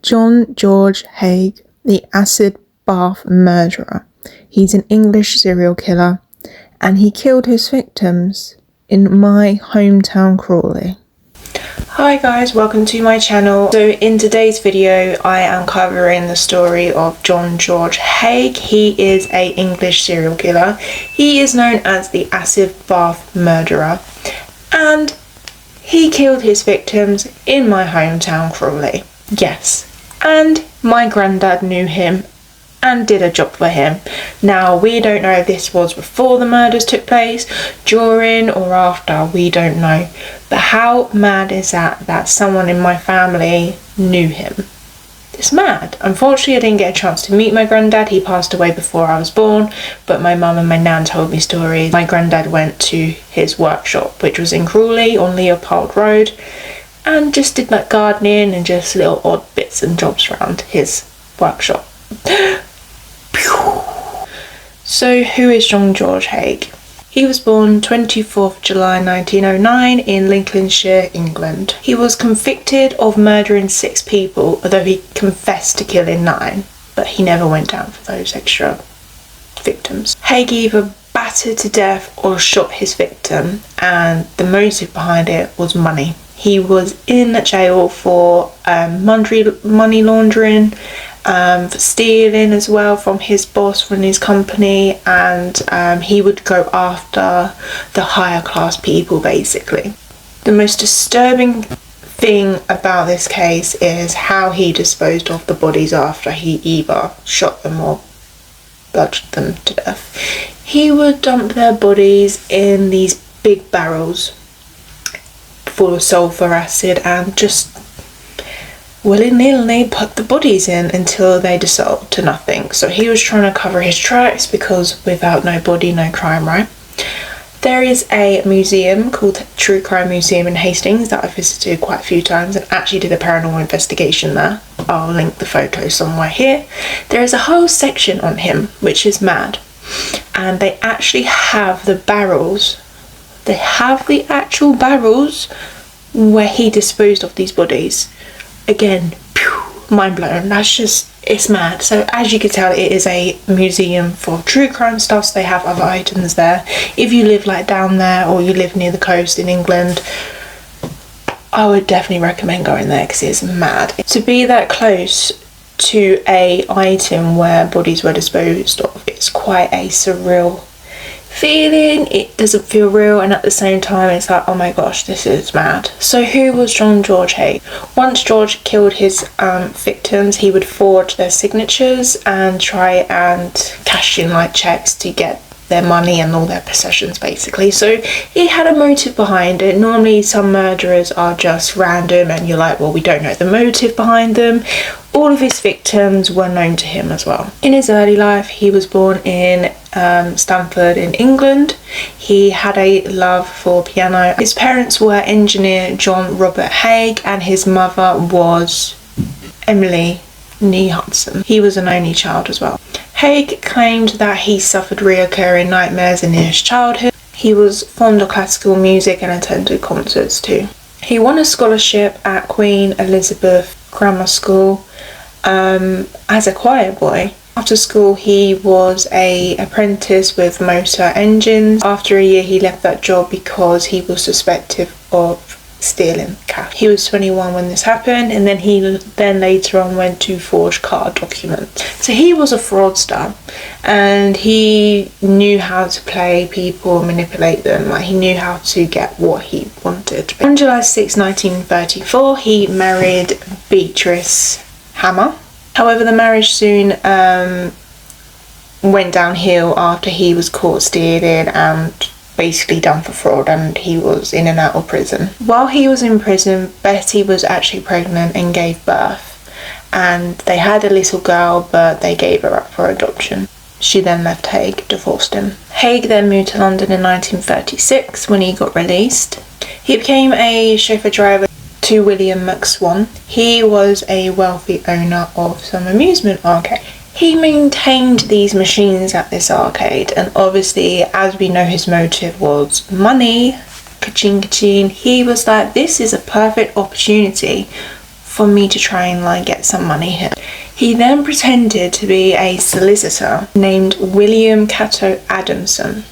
John George Haigh, the acid bath murderer. He's an English serial killer, and he killed his victims in my hometown, Crawley. Hi guys, welcome to my channel. So in today's video I am covering the story of John George Haigh. He is an English serial killer. He is known as the acid bath murderer, and he killed his victims in my hometown, Crawley. Yes, and my granddad knew him and did a job for him. Now, we don't know if this was before the murders took place, during or after, we don't know. But how mad is that someone in my family knew him? It's mad. Unfortunately, I didn't get a chance to meet my granddad. He passed away before I was born, but my mum and my nan told me stories. My granddad went to his workshop, which was in Crawley on Leopold Road, and just did like gardening and just little odd bits and jobs around his workshop. So who is John George Haigh? He was born 24th July 1909 in Lincolnshire, England. He was convicted of murdering 6 people, although he confessed to killing 9, but he never went down for those extra victims. Haigh either battered to death or shot his victim, and the motive behind it was money. He was in jail for money laundering, for stealing as well from his boss, from his company, and he would go after the higher class people basically. The most disturbing thing about this case is how he disposed of the bodies after he either shot them or bludgeoned them to death. He would dump their bodies in these big barrels full of sulfur acid and just willy-nilly put the bodies in until they dissolved to nothing. So he was trying to cover his tracks, because without no body, no crime, right? There is a museum called True Crime Museum in Hastings that I visited quite a few times and actually did a paranormal investigation there. I'll link the photo somewhere here. There is a whole section on him, which is mad. And they actually have the barrels. They have the actual barrels where he disposed of these bodies. Again, mind blown. It's mad. So as you can tell, it is a museum for true crime stuff, so they have other items there. If you live like down there or you live near the coast in England, I would definitely recommend going there because it's mad. To be that close to a item where bodies were disposed of, it's quite a surreal feeling. It doesn't feel real, and at the same time it's like, oh my gosh, this is mad. So who was John George Haigh? Once George killed his victims, he would forge their signatures and try and cash in like checks to get their money and all their possessions basically. So he had a motive behind it. Normally some murderers are just random and you're like, well, we don't know the motive behind them. All of his victims were known to him as well. In his early life, he was born in Stamford in England. He had a love for piano. His parents were engineer John Robert Haigh and his mother was Emily Nee Hudson. He was an only child as well. Haigh claimed that he suffered reoccurring nightmares in his childhood. He was fond of classical music and attended concerts too. He won a scholarship at Queen Elizabeth Grammar School as a choir boy. After school, he was an apprentice with motor engines. After a year, he left that job because he was suspected of stealing cash. He was 21 when this happened, and then he later on went to forge car documents. So he was a fraudster, and he knew how to play people and manipulate them. Like, he knew how to get what he wanted. On July 6, 1934, he married Beatrice Hammer. However, the marriage soon went downhill after he was caught stealing and basically done for fraud, and he was in and out of prison. While he was in prison, Betty was actually pregnant and gave birth, and they had a little girl, but they gave her up for adoption. She then left Haigh, divorced him. Haigh then moved to London in 1936 when he got released. He became a chauffeur driver to William McSwan. He was a wealthy owner of some amusement arcade. He maintained these machines at this arcade, and obviously, as we know, his motive was money. Ka-ching, ka-ching. He was like, this is a perfect opportunity for me to try and like get some money here. He then pretended to be a solicitor named William Cato Adamson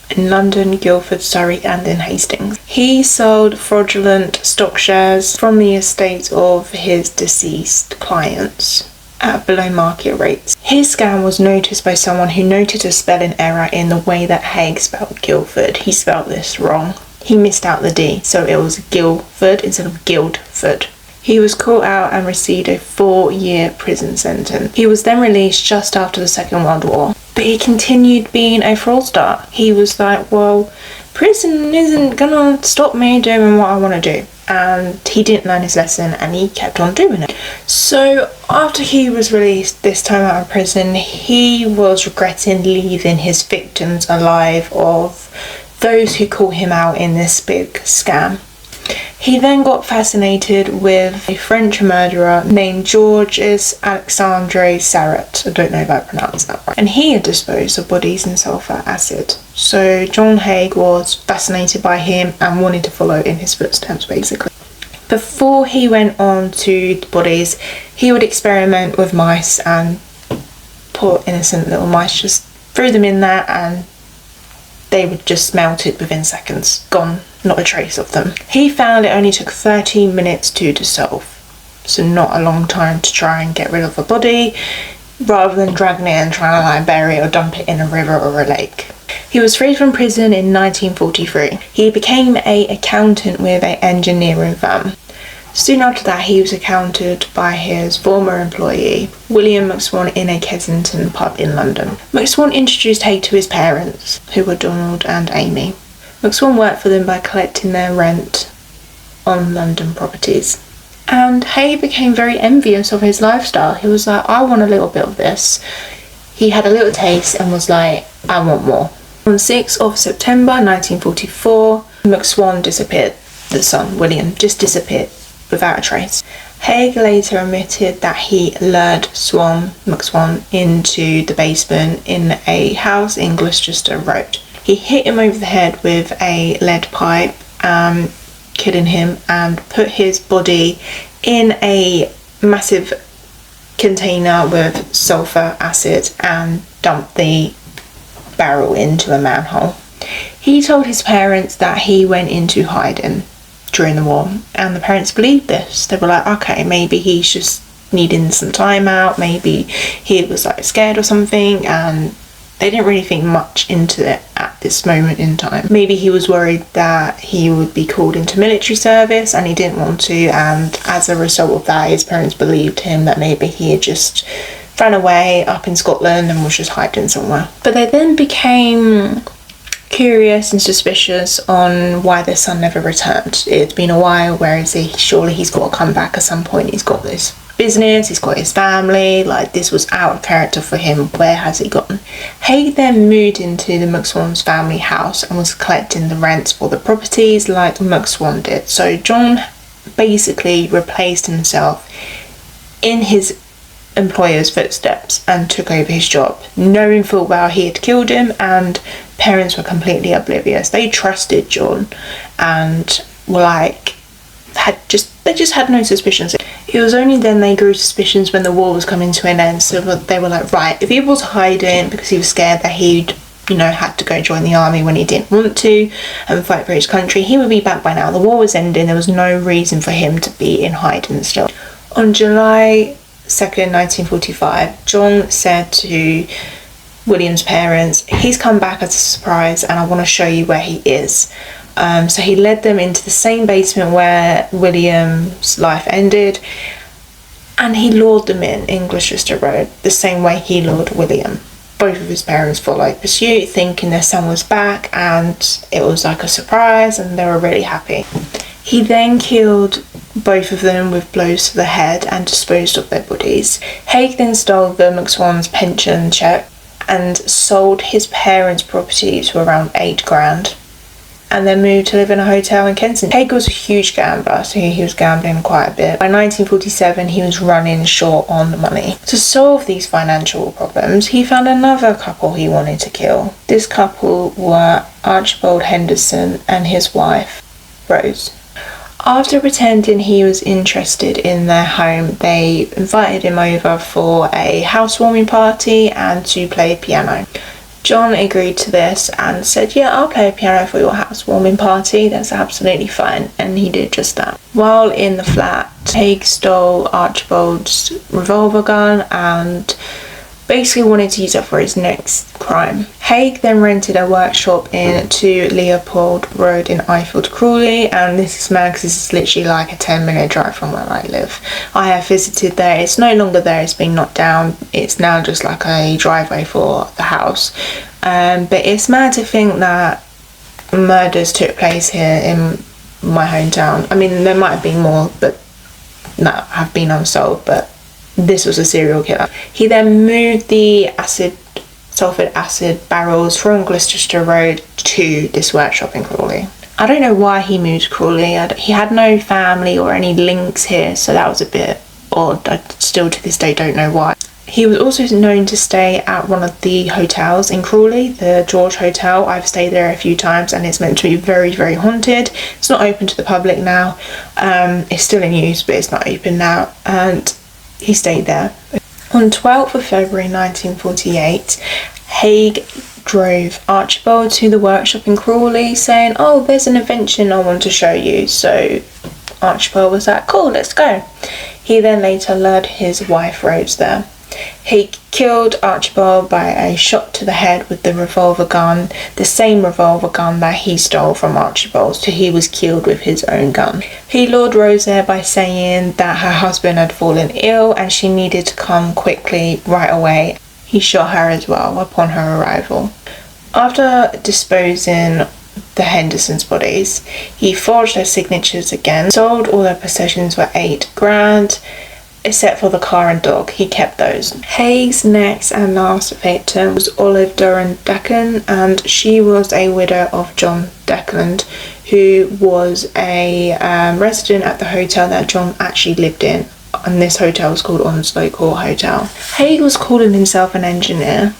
in London, Guildford, Surrey and in Hastings. He sold fraudulent stock shares from the estates of his deceased clients at below market rates. His scam was noticed by someone who noted a spelling error in the way that Haigh spelled Guildford. He spelled this wrong. He missed out the D, so it was Guildford instead of Guildford. He was caught out and received a 4-year prison sentence. He was then released just after the Second World War, but he continued being a fraudster. He was like, well, prison isn't gonna stop me doing what I want to do. And he didn't learn his lesson and he kept on doing it. So after he was released this time out of prison, he was regretting leaving his victims alive of those who caught him out in this big scam. He then got fascinated with a French murderer named Georges Alexandre Sarrat. I don't know if I pronounced that right. And he had disposed of bodies in sulfur acid. So John Haigh was fascinated by him and wanted to follow in his footsteps basically. Before he went on to the bodies, he would experiment with mice and poor innocent little mice, just threw them in there and they would just melt it within seconds. Gone, not a trace of them. He found it only took 13 minutes to dissolve, so not a long time to try and get rid of a body, rather than dragging it and trying to like bury it or dump it in a river or a lake. He was freed from prison in 1943. He became an accountant with an engineering firm. Soon after that, he was encountered by his former employee, William McSwan, in a Kensington pub in London. McSwan introduced Haigh to his parents, who were Donald and Amy. McSwan worked for them by collecting their rent on London properties. And Haigh became very envious of his lifestyle. He was like, I want a little bit of this. He had a little taste and was like, I want more. On 6th of September 1944, McSwan disappeared. The son, William, just disappeared without a trace. Haigh later admitted that he lured McSwan into the basement in a house in Gloucester Road. He hit him over the head with a lead pipe, killing him, and put his body in a massive container with sulfur acid and dumped the barrel into a manhole. He told his parents that he went into hiding during the war, and the parents believed this. They were like, okay, maybe he's just needing some time out, maybe he was like scared or something, and they didn't really think much into it at this moment in time. Maybe he was worried that he would be called into military service and he didn't want to, and as a result of that, his parents believed him that maybe he had just ran away up in Scotland and was just hiding somewhere. But they then became curious and suspicious on why their son never returned. It's been a while, where is he? Surely he's got to come back at some point. He's got this business, he's got his family, like this was out of character for him. Where has he gone? Haigh then moved into the McSwan's family house and was collecting the rents for the properties like McSwan did. So John basically replaced himself in his employer's footsteps and took over his job, knowing full well he had killed him, and parents were completely oblivious. They trusted John and were like, they just had no suspicions. It was only then they grew suspicions when the war was coming to an end. So they were like, right, if he was hiding because he was scared that he'd had to go join the army when he didn't want to and fight for his country, he would be back by now. The war was ending. There was no reason for him to be in hiding still. On July 2nd, 1945, John said to William's parents, he's come back as a surprise and I want to show you where he is. So he led them into the same basement where William's life ended, and he lured them in Gloucester Road the same way he lured William. Both of his parents followed pursuit, thinking their son was back, and it was like a surprise and they were really happy. He then killed both of them with blows to the head and disposed of their bodies. Haigh then stole the McSwan's pension cheque and sold his parents' property to around £8,000, and then moved to live in a hotel in Kensington. Haigh was a huge gambler, so he was gambling quite a bit. By 1947, he was running short on the money. To solve these financial problems, he found another couple he wanted to kill. This couple were Archibald Henderson and his wife, Rose. After pretending he was interested in their home, they invited him over for a housewarming party and to play piano. John agreed to this and said, yeah, I'll play a piano for your housewarming party, that's absolutely fine, and he did just that. While in the flat, Haigh stole Archibald's revolver gun and basically wanted to use it for his next crime. Haigh then rented a workshop in 2 Leopold Road in Ifield, Crawley, and this is mad because this is literally like a 10-minute drive from where I live. I have visited there. It's no longer there, it's been knocked down. It's now just like a driveway for the house. But it's mad to think that murders took place here in my hometown. I mean, there might have been more but that have been unsolved, but this was a serial killer. He then moved the sulfuric acid barrels from Gloucester Road to this workshop in Crawley. I don't know why he moved to Crawley. He had no family or any links here, so that was a bit odd. I still to this day don't know why. He was also known to stay at one of the hotels in Crawley, the George Hotel. I've stayed there a few times and it's meant to be very, very haunted. It's not open to the public now. It's still in use, but it's not open now. And he stayed there. On 12th of February 1948, Haigh drove Archibald to the workshop in Crawley saying, oh, there's an invention I want to show you. So Archibald was like, cool, let's go. He then later lured his wife Rose there. He killed Archibald by a shot to the head with the revolver gun, the same revolver gun that he stole from Archibald, so he was killed with his own gun. He lured Rose there by saying that her husband had fallen ill and she needed to come quickly right away. He shot her as well upon her arrival. After disposing the Hendersons' bodies, he forged their signatures again, sold all their possessions for $8,000, except for the car and dog. He kept those. Haigh's next and last victim was Olive Durand-Declan, and she was a widow of John Declan, who was a resident at the hotel that John actually lived in. And this hotel was called Onslow Court Hotel. Haigh was calling himself an engineer,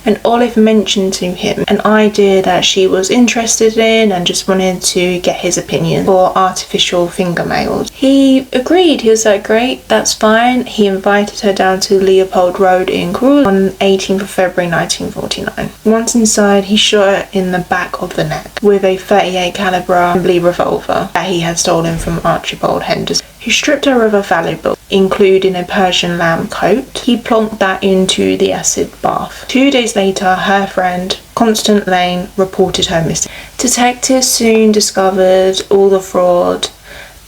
and Olive mentioned to him an idea that she was interested in and just wanted to get his opinion for artificial fingernails. He agreed. He was like, great, that's fine. He invited her down to Leopold Road in Crawley on 18th of February 1949. Once inside, he shot her in the back of the neck with a .38 caliber revolver that he had stolen from Archibald Henderson. He stripped her of her valuables, including a Persian lamb coat. He plonked that into the acid bath. 2 days later, her friend, Constance Lane, reported her missing. Detectives soon discovered all the fraud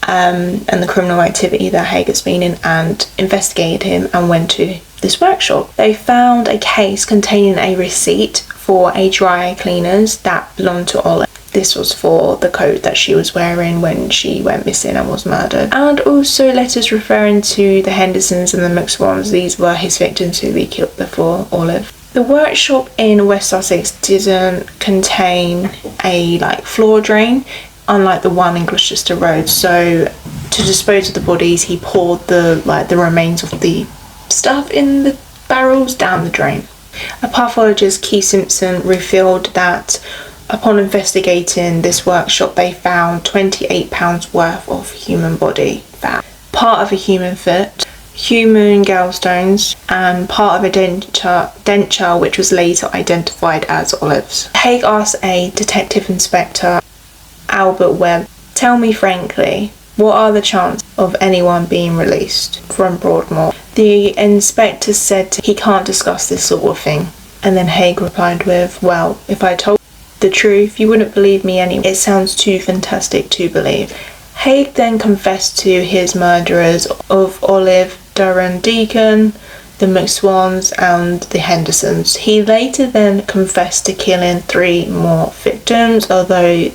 and the criminal activity that Haigh has been in and investigated him and went to this workshop. They found a case containing a receipt for a dry cleaners that belonged to Olive. This was for the coat that she was wearing when she went missing and was murdered. And also letters referring to the Hendersons and the McSwans. These were his victims who he killed before Olive. The workshop in West Sussex didn't contain a floor drain, unlike the one in Gloucester Road. So to dispose of the bodies, he poured the remains of the stuff in the barrels down the drain. A pathologist, Keith Simpson, revealed that upon investigating this workshop, they found £28 worth of human body fat, part of a human foot, human gallstones, and part of a denture which was later identified as Olive's. Haigh asked a detective inspector, Albert Webb, tell me frankly, what are the chances of anyone being released from Broadmoor? The inspector said he can't discuss this sort of thing. And then Haigh replied with, well, if I told the truth, you wouldn't believe me anyway. It sounds too fantastic to believe. Haigh then confessed to his murderers of Olive Durand-Declan, the McSwans and the Hendersons. He later then confessed to killing 3 more victims, although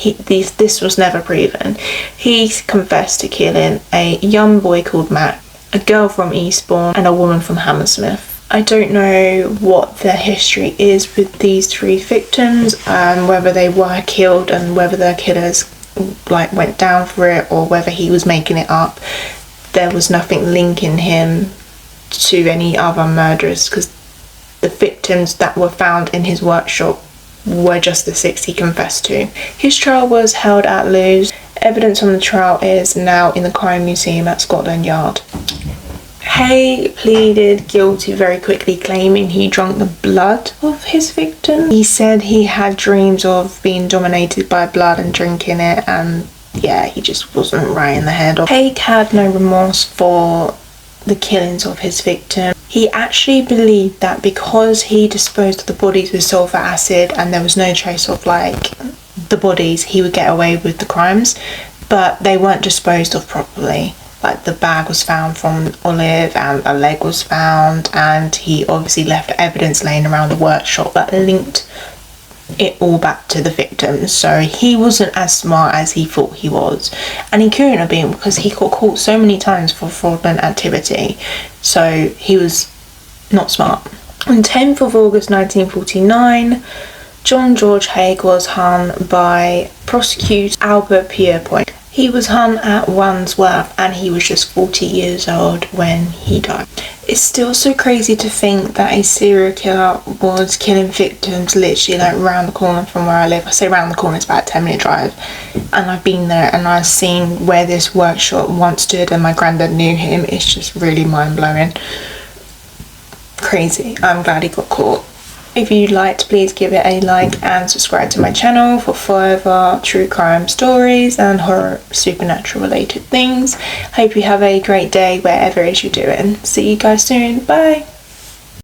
this was never proven. He confessed to killing a young boy called Matt, a girl from Eastbourne, and a woman from Hammersmith. I don't know what the history is with these 3 victims, whether they were killed and whether the killers went down for it or whether he was making it up. There was nothing linking him to any other murderers because the victims that were found in his workshop were just the 6 he confessed to. His trial was held at Lewes Evidence from the trial is now in the Crime Museum at Scotland Yard. Haigh pleaded guilty very quickly, claiming he drank the blood of his victim. He said he had dreams of being dominated by blood and drinking it, and yeah, he just wasn't right in the head. Haigh had no remorse for the killings of his victim. He actually believed that because he disposed of the bodies with sulfur acid and there was no trace of like the bodies, he would get away with the crimes, but they weren't disposed of properly. Like, the bag was found from Olive and a leg was found, and he obviously left evidence laying around the workshop that linked it all back to the victim. So he wasn't as smart as he thought he was, and he couldn't have been, because he got caught so many times for fraudulent activity. So he was not smart. On 10th of August 1949, John George Haigh was hung by prosecutor Albert Pierrepoint. He was hung at Wandsworth, and he was just 40 years old when he died. It's still so crazy to think that a serial killer was killing victims literally like round the corner from where I live. I say round the corner, it's about a 10-minute drive, and I've been there and I've seen where this workshop once stood, and my granddad knew him. It's just really mind-blowing. Crazy. I'm glad he got caught. If you liked, please give it a like and subscribe to my channel for further true crime stories and horror supernatural related things. Hope you have a great day wherever it is you're doing. See you guys soon. Bye.